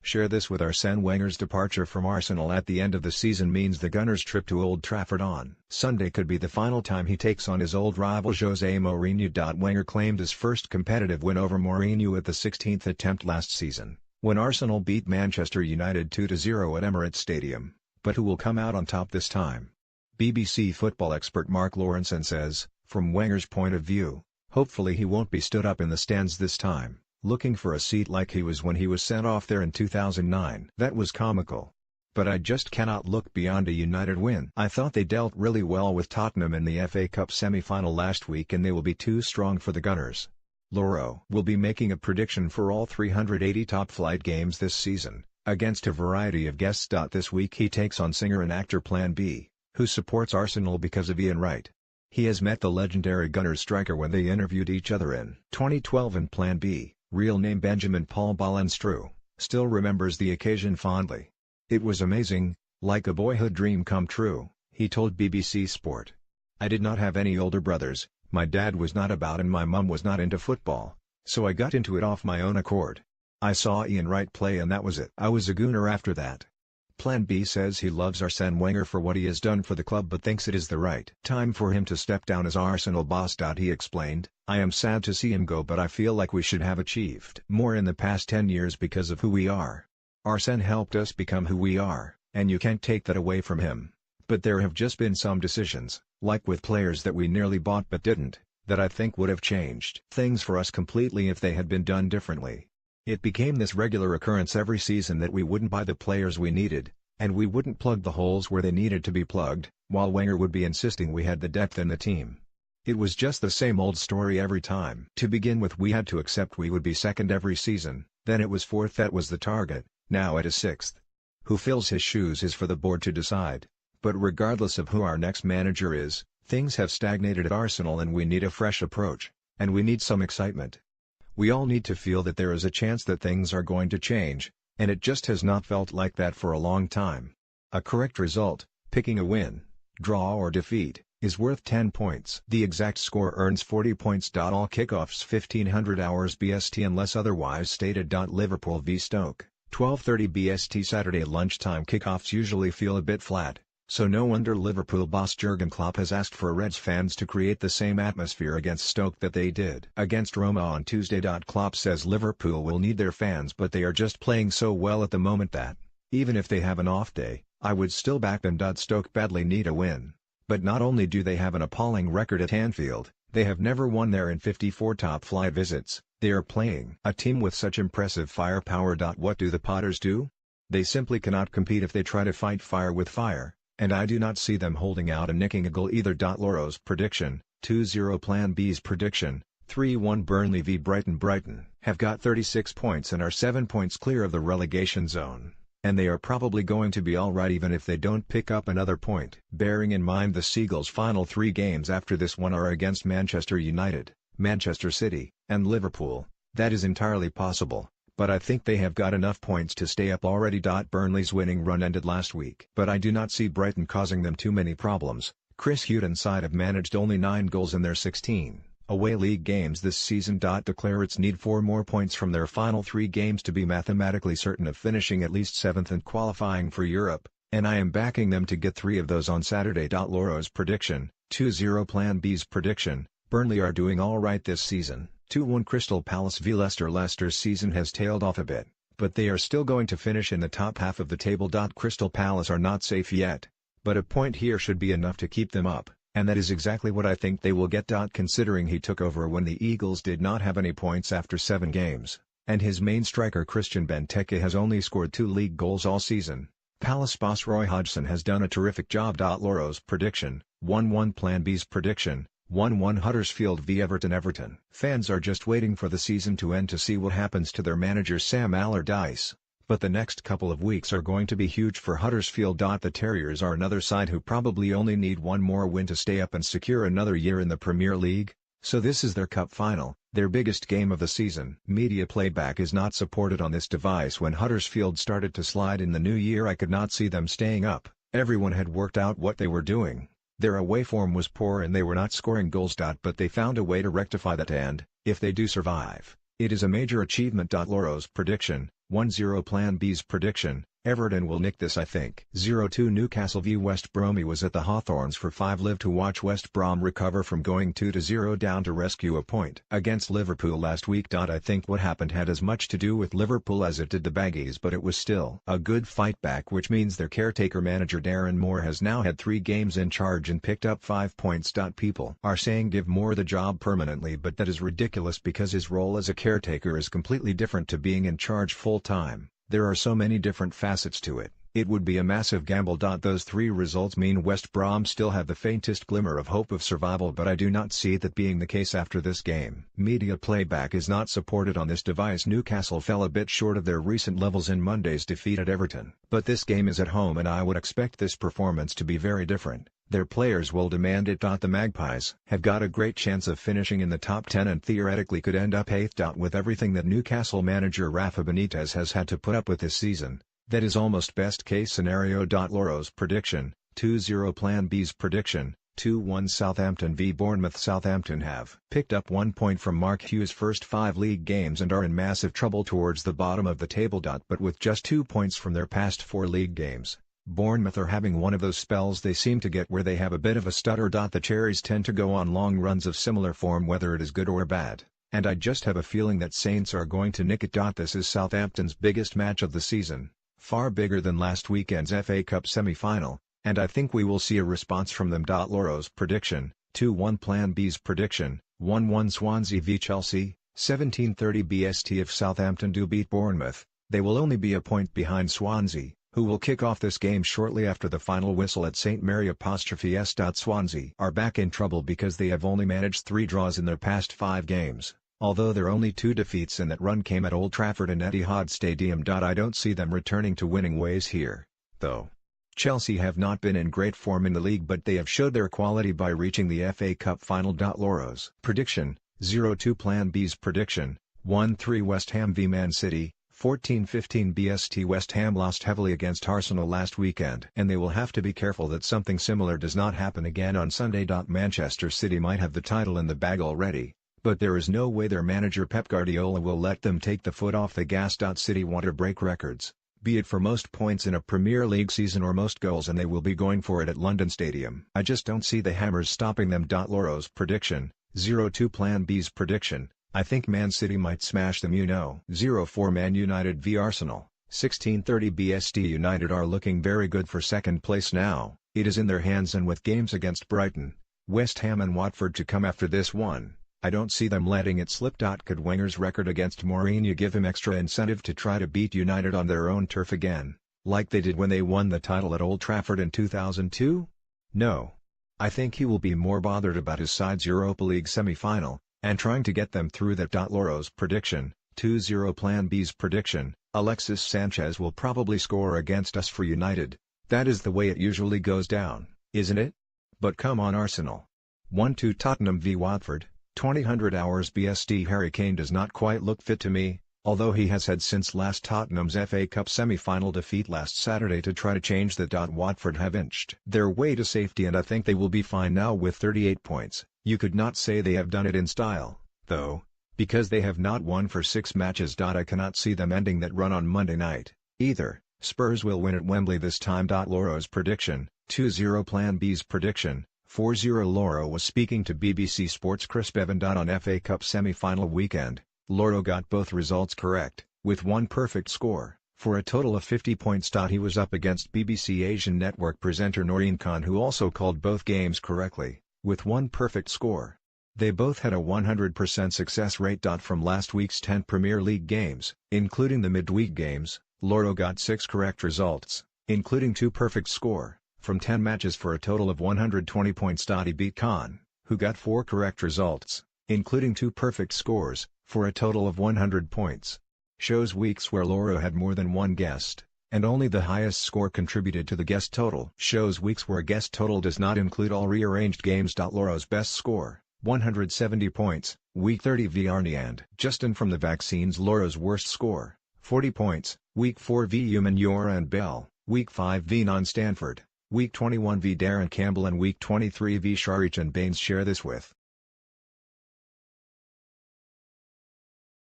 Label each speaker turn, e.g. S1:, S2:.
S1: Share this with Arsene Wenger's departure from Arsenal at the end of the season means the Gunners' trip to Old Trafford on Sunday could be the final time he takes on his old rival Jose Mourinho. Wenger claimed his first competitive win over Mourinho at the 16th attempt last season, when Arsenal beat Manchester United 2-0 at Emirates Stadium, but who will come out on top this time? BBC football expert Mark Lawrenson says, from Wenger's point of view, hopefully he won't be stood up in the stands this time, looking for a seat like he was when he was sent off there in 2009. That was comical. But I just cannot look beyond a United win. I thought they dealt really well with Tottenham in the FA Cup semi-final last week and they will be too strong for the Gunners. Lawro will be making a prediction for all 380 top-flight games this season, against a variety of guests. This week he takes on singer and actor Plan B, who supports Arsenal because of Ian Wright. He has met the legendary Gunners striker when they interviewed each other in 2012 and Plan B, real name Benjamin Paul Ballenstrew, still remembers the occasion fondly. It was amazing, like a boyhood dream come true, he told BBC Sport. I did not have any older brothers, my dad was not about and my mum was not into football, so I got into it off my own accord. I saw Ian Wright play and that was it. I was a Gooner after that. Plan B says he loves Arsene Wenger for what he has done for the club but thinks it is the right time for him to step down as Arsenal boss. He explained, I am sad to see him go but I feel like we should have achieved more in the past 10 years because of who we are. Arsene helped us become who we are, and you can't take that away from him. But there have just been some decisions, like with players that we nearly bought but didn't, that I think would have changed things for us completely if they had been done differently. It became this regular occurrence every season that we wouldn't buy the players we needed, and we wouldn't plug the holes where they needed to be plugged, while Wenger would be insisting we had the depth in the team. It was just the same old story every time. To begin with, we had to accept we would be second every season, then it was fourth that was the target, now it is sixth. Who fills his shoes is for the board to decide, but regardless of who our next manager is, things have stagnated at Arsenal and we need a fresh approach, and we need some excitement. We all need to feel that there is a chance that things are going to change, and it just has not felt like that for a long time. A correct result, picking a win, draw or defeat, is worth 10 points. The exact score earns 40 points. All kickoffs 1500 hours BST unless otherwise stated. Liverpool v Stoke, 12:30 BST Saturday lunchtime kickoffs usually feel a bit flat, so no wonder Liverpool boss Jurgen Klopp has asked for Reds fans to create the same atmosphere against Stoke that they did against Roma on Tuesday. Klopp says Liverpool will need their fans but they are just playing so well at the moment that, even if they have an off day, I would still back them. Stoke badly need a win. But not only do they have an appalling record at Anfield, they have never won there in 54 top-flight visits. They are playing a team with such impressive firepower. What do the Potters do? They simply cannot compete if they try to fight fire with fire. And I do not see them holding out and nicking a goal either. Lawro's prediction, 2-0 Plan B's prediction, 3-1 Burnley v Brighton. Brighton have got 36 points and are 7 points clear of the relegation zone, and they are probably going to be alright even if they don't pick up another point. Bearing in mind the Seagulls' final 3 games after this one are against Manchester United, Manchester City, and Liverpool, that is entirely possible. But I think they have got enough points to stay up already. Burnley's winning run ended last week, but I do not see Brighton causing them too many problems. Chris Hughton's side have managed only 9 goals in their 16 away league games this season. Declare its need 4 more points from their final 3 games to be mathematically certain of finishing at least 7th and qualifying for Europe, and I am backing them to get 3 of those on Saturday. Lawro's prediction, 2-0 Plan B's prediction, Burnley are doing alright this season. 2-1 Crystal Palace v Leicester. Leicester's season has tailed off a bit, but they are still going to finish in the top half of the table. Crystal Palace are not safe yet, but a point here should be enough to keep them up, and that is exactly what I think they will get. Considering he took over when the Eagles did not have any points after 7 games, and his main striker Christian Benteke has only scored 2 league goals all season, Palace boss Roy Hodgson has done a terrific job. Lawro's prediction, 1-1 Plan B's prediction, 1-1 Huddersfield v Everton. Everton fans are just waiting for the season to end to see what happens to their manager Sam Allardyce, but the next couple of weeks are going to be huge for Huddersfield. The Terriers are another side who probably only need 1 more win to stay up and secure another year in the Premier League, so this is their cup final, their biggest game of the season. Media playback is not supported on this device. When Huddersfield started to slide in the new year I could not see them staying up. Everyone had worked out what they were doing. Their away form was poor and they were not scoring goals. But they found a way to rectify that, and, if they do survive, It is a major achievement. Lawro's prediction, 1-0 Plan B's prediction, Everton will nick this I think. 0-2 Newcastle v West Brom. He was at the Hawthorns for 5 live to watch West Brom recover from going 2-0 down to rescue a point against Liverpool last week. I think what happened had as much to do with Liverpool as it did the Baggies, but it was still a good fight back, which means their caretaker manager Darren Moore has now had 3 games in charge and picked up 5 points. People are saying give Moore the job permanently, but that is ridiculous because his role as a caretaker is completely different to being in charge full-time. There are so many different facets to it, it would be a massive gamble. Those 3 results mean West Brom still have the faintest glimmer of hope of survival, but I do not see that being the case after this game. Media playback is not supported on this device. Newcastle fell a bit short of their recent levels in Monday's defeat at Everton, but this game is at home and I would expect this performance to be very different. Their players will demand it. The Magpies have got a great chance of finishing in the top 10 and theoretically could end up 8th. With everything that Newcastle manager Rafa Benitez has had to put up with this season, that is almost best case scenario. Lawro's prediction, 2-0 Plan B's prediction, 2-1 Southampton v Bournemouth. Southampton have picked up 1 point from Mark Hughes' first 5 league games and are in massive trouble towards the bottom of the table. But with just 2 points from their past 4 league games, Bournemouth are having one of those spells they seem to get where they have a bit of a stutter. The Cherries tend to go on long runs of similar form whether it is good or bad, and I just have a feeling that Saints are going to nick it. This is Southampton's biggest match of the season, far bigger than last weekend's FA Cup semi-final, and I think we will see a response from them. Lawro's prediction, 2-1 Plan B's prediction, 1-1 Swansea v Chelsea, 17:30 BST. If Southampton do beat Bournemouth, they will only be a point behind Swansea, who will kick off this game shortly after the final whistle at St Mary S. Swansea are back in trouble because they have only managed 3 draws in their past 5 games, although their only 2 defeats in that run came at Old Trafford and Etihad Stadium. I don't see them returning to winning ways here, though. Chelsea have not been in great form in the league, but they have showed their quality by reaching the FA Cup final. Lawro's prediction, 0-2 Plan B's prediction, 1-3 West Ham v Man City, 14:15 BST. West Ham lost heavily against Arsenal last weekend, and they will have to be careful that something similar does not happen again on Sunday. Manchester City might have the title in the bag already, but there is no way their manager Pep Guardiola will let them take the foot off the gas. City want to break records, be it for most points in a Premier League season or most goals, and they will be going for it at London Stadium. I just don't see the Hammers stopping them. Lawro's prediction, 0-2 Plan B's prediction, I think Man City might smash them. 0-4 Man United v Arsenal, 16:30 BST. United are looking very good for second place now, it is in their hands, and with games against Brighton, West Ham and Watford to come after this one, I don't see them letting it slip. Could Wenger's record against Mourinho give him extra incentive to try to beat United on their own turf again, like they did when they won the title at Old Trafford in 2002? No. I think he will be more bothered about his side's Europa League semi-final, and trying to get them through that. Lawro's prediction, 2-0 Plan B's prediction, Alexis Sanchez will probably score against us for United. That is the way it usually goes down, isn't it? But come on Arsenal. 1-2 Tottenham v Watford, 20:00 hours BST. Harry Kane does not quite look fit to me, although he has had since last Tottenham's FA Cup semi-final defeat last Saturday to try to change that. Watford have inched their way to safety, and I think they will be fine now with 38 points. You could not say they have done it in style, though, because they have not won for 6 matches. I cannot see them ending that run on Monday night, either. Spurs will win at Wembley this time. Lawro's prediction, 2-0 Plan B's prediction, 4-0 Lawro was speaking to BBC Sports' Chris Bevan. On FA Cup semi-final weekend, Lawro got both results correct, with 1 perfect score, for a total of 50 points. He was up against BBC Asian Network presenter Noreen Khan, who also called both games correctly, with 1 perfect score. They both had a 100% success rate. From last week's 10 Premier League games, including the midweek games, Lawro got 6 correct results, including 2 perfect score, from 10 matches for a total of 120 points. He beat Khan, who got 4 correct results, including 2 perfect scores, for a total of 100 points. Shows weeks where Lawro had more than one guest, and only the highest score contributed to the guest total. Shows weeks where guest total does not include all rearranged games. Lawro's best score, 170 points, week 30 v Arnie and Justin from the Vaccines. Lawro's worst score, 40 points, week 4 v Human Yora and Bell, week 5 v Non-Stanford, week 21 v Darren Campbell, and week 23 v Sharich and Baines. Share this with